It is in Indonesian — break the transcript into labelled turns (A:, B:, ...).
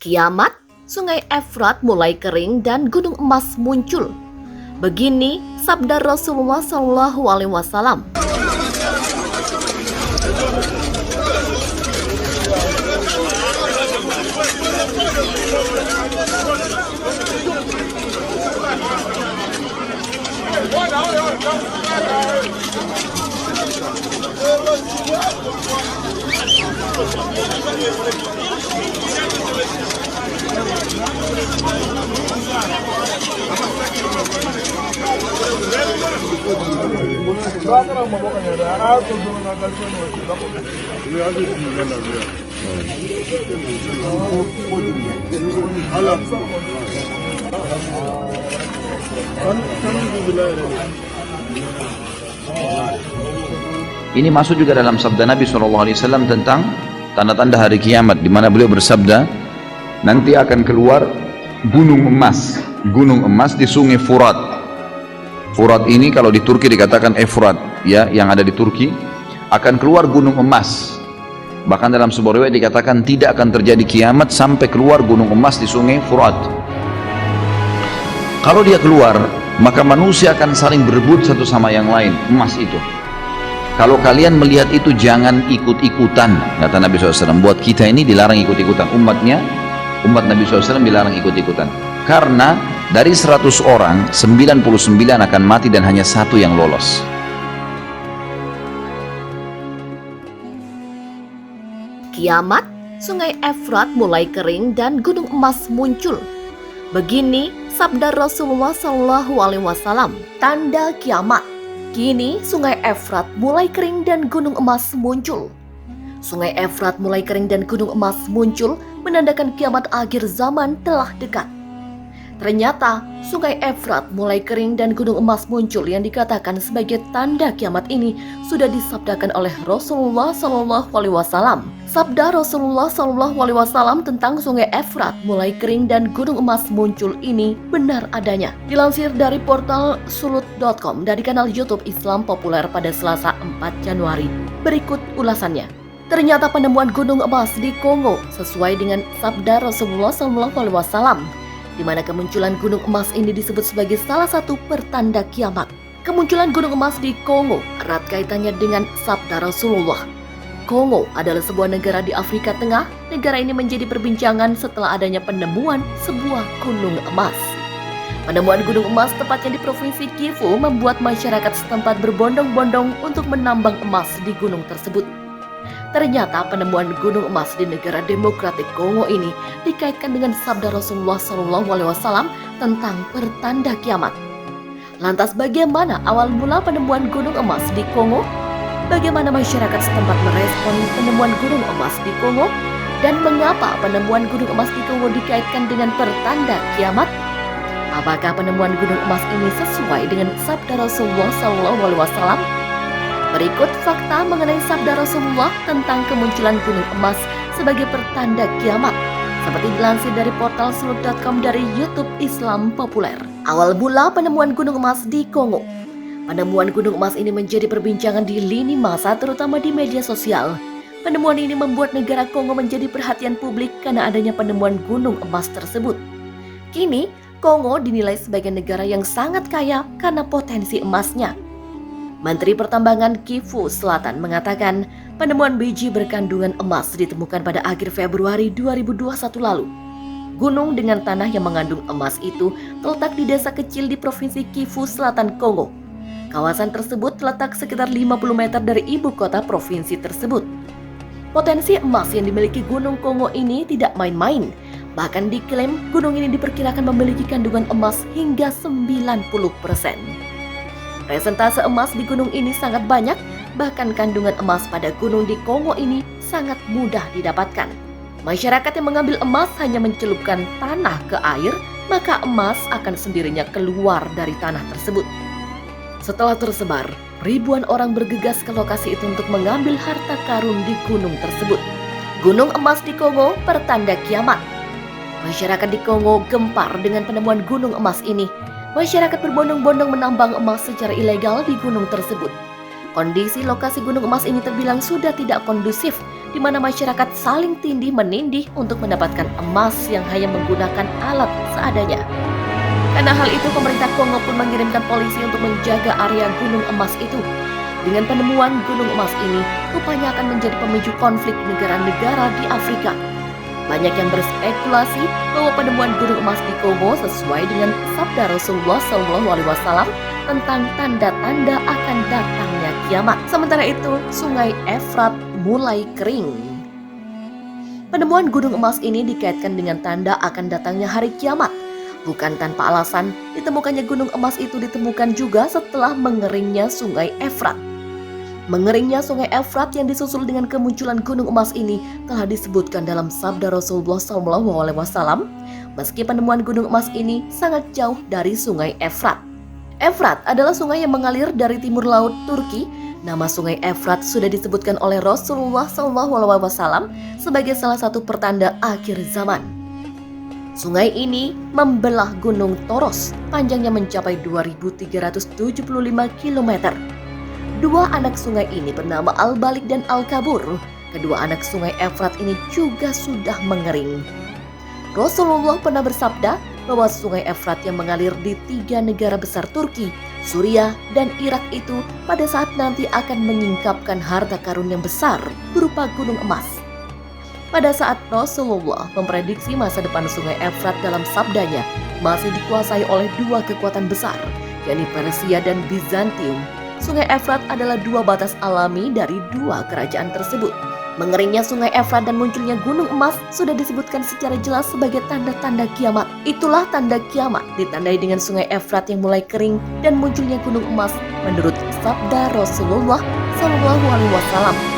A: Kiamat, Sungai Efrat mulai kering dan gunung emas muncul. Begini sabda Rasulullah SAW.
B: Ini masuk juga dalam sabda Nabi SAW tentang tanda-tanda hari kiamat, di mana beliau bersabda, nanti akan keluar gunung emas di sungai Furat. Furat ini kalau di Turki dikatakan Efrat, ya, yang ada di Turki, akan keluar gunung emas. Bahkan dalam sebuah riwayat dikatakan tidak akan terjadi kiamat sampai keluar gunung emas di sungai Furat. Kalau dia keluar, maka manusia akan saling berebut satu sama yang lain emas itu. Kalau kalian melihat itu jangan ikut-ikutan, kata Nabi SAW. Buat kita ini dilarang ikut-ikutan, umat Nabi SAW dilarang ikut-ikutan. Karena dari 100 orang, 99 akan mati dan hanya satu yang lolos.
A: Kiamat, Sungai Efrat mulai kering dan gunung emas muncul. Begini sabda Rasulullah SAW. Tanda kiamat. Kini Sungai Efrat mulai kering dan gunung emas muncul. Sungai Efrat mulai kering dan gunung emas muncul menandakan kiamat akhir zaman telah dekat. Ternyata Sungai Efrat mulai kering dan gunung emas muncul yang dikatakan sebagai tanda kiamat ini sudah disabdakan oleh Rasulullah SAW. Sabda Rasulullah SAW tentang Sungai Efrat mulai kering dan gunung emas muncul ini benar adanya. Dilansir dari portal sulut.com dari kanal YouTube Islam Populer pada Selasa 4 Januari. Berikut ulasannya. Ternyata penemuan gunung emas di Kongo sesuai dengan sabda Rasulullah SAW, di mana kemunculan gunung emas ini disebut sebagai salah satu pertanda kiamat. Kemunculan gunung emas di Kongo erat kaitannya dengan sabda Rasulullah. Kongo adalah sebuah negara di Afrika Tengah. Negara ini menjadi perbincangan setelah adanya penemuan sebuah gunung emas. Penemuan gunung emas tepatnya di Provinsi Kivu membuat masyarakat setempat berbondong-bondong untuk menambang emas di gunung tersebut. Ternyata penemuan gunung emas di negara Demokratik Kongo ini dikaitkan dengan sabda Rasulullah SAW tentang pertanda kiamat. Lantas bagaimana awal mula penemuan gunung emas di Kongo? Bagaimana masyarakat setempat merespon penemuan gunung emas di Kongo? Dan mengapa penemuan gunung emas di Kongo dikaitkan dengan pertanda kiamat? Apakah penemuan gunung emas ini sesuai dengan sabda Rasulullah SAW? Berikut fakta mengenai sabda Rasulullah tentang kemunculan gunung emas sebagai pertanda kiamat, seperti dilansir dari portal sulut.com dari YouTube Islam Populer. Awal mula penemuan gunung emas di Kongo. Penemuan gunung emas ini menjadi perbincangan di lini masa terutama di media sosial. Penemuan ini membuat negara Kongo menjadi perhatian publik karena adanya penemuan gunung emas tersebut. Kini, Kongo dinilai sebagai negara yang sangat kaya karena potensi emasnya. Menteri Pertambangan Kivu Selatan mengatakan penemuan biji berkandungan emas ditemukan pada akhir Februari 2021 lalu. Gunung dengan tanah yang mengandung emas itu terletak di desa kecil di Provinsi Kivu Selatan, Kongo. Kawasan tersebut terletak sekitar 50 meter dari ibu kota provinsi tersebut. Potensi emas yang dimiliki Gunung Kongo ini tidak main-main. Bahkan diklaim gunung ini diperkirakan memiliki kandungan emas hingga 90%. Presentase emas di gunung ini sangat banyak, bahkan kandungan emas pada gunung di Kongo ini sangat mudah didapatkan. Masyarakat yang mengambil emas hanya mencelupkan tanah ke air, maka emas akan sendirinya keluar dari tanah tersebut. Setelah tersebar, ribuan orang bergegas ke lokasi itu untuk mengambil harta karun di gunung tersebut. Gunung emas di Kongo pertanda kiamat. Masyarakat di Kongo gempar dengan penemuan gunung emas ini. Masyarakat berbondong-bondong menambang emas secara ilegal di gunung tersebut. Kondisi lokasi Gunung Emas ini terbilang sudah tidak kondusif, di mana masyarakat saling tindih menindih untuk mendapatkan emas yang hanya menggunakan alat seadanya. Karena hal itu, pemerintah Kongo pun mengirimkan polisi untuk menjaga area Gunung Emas itu. Dengan penemuan Gunung Emas ini, rupanya akan menjadi pemicu konflik negara-negara di Afrika. Banyak yang berspekulasi bahwa penemuan Gunung Emas di Kongo sesuai dengan sabda Rasulullah SAW tentang tanda-tanda akan datangnya kiamat. Sementara itu, Sungai Efrat mulai kering. Penemuan Gunung Emas ini dikaitkan dengan tanda akan datangnya hari kiamat. Bukan tanpa alasan, ditemukannya Gunung Emas itu ditemukan juga setelah mengeringnya Sungai Efrat. Mengeringnya Sungai Efrat yang disusul dengan kemunculan Gunung Emas ini telah disebutkan dalam sabda Rasulullah SAW. Meski penemuan Gunung Emas ini sangat jauh dari Sungai Efrat. Efrat adalah sungai yang mengalir dari timur laut Turki. Nama Sungai Efrat sudah disebutkan oleh Rasulullah SAW sebagai salah satu pertanda akhir zaman. Sungai ini membelah Gunung Toros, panjangnya mencapai 2.375 km. Dua anak sungai ini bernama Al-Balik dan Al-Kabur. Kedua anak sungai Efrat ini juga sudah mengering. Rasulullah pernah bersabda bahwa Sungai Efrat yang mengalir di 3 negara besar Turki, Suriah, dan Irak itu pada saat nanti akan menyingkapkan harta karun yang besar berupa gunung emas. Pada saat Rasulullah memprediksi masa depan Sungai Efrat dalam sabdanya masih dikuasai oleh 2 kekuatan besar, yakni Persia dan Bizantium. Sungai Efrat adalah 2 batas alami dari 2 kerajaan tersebut. Mengeringnya Sungai Efrat dan munculnya Gunung Emas sudah disebutkan secara jelas sebagai tanda-tanda kiamat. Itulah tanda kiamat ditandai dengan Sungai Efrat yang mulai kering dan munculnya Gunung Emas menurut sabda Rasulullah SAW.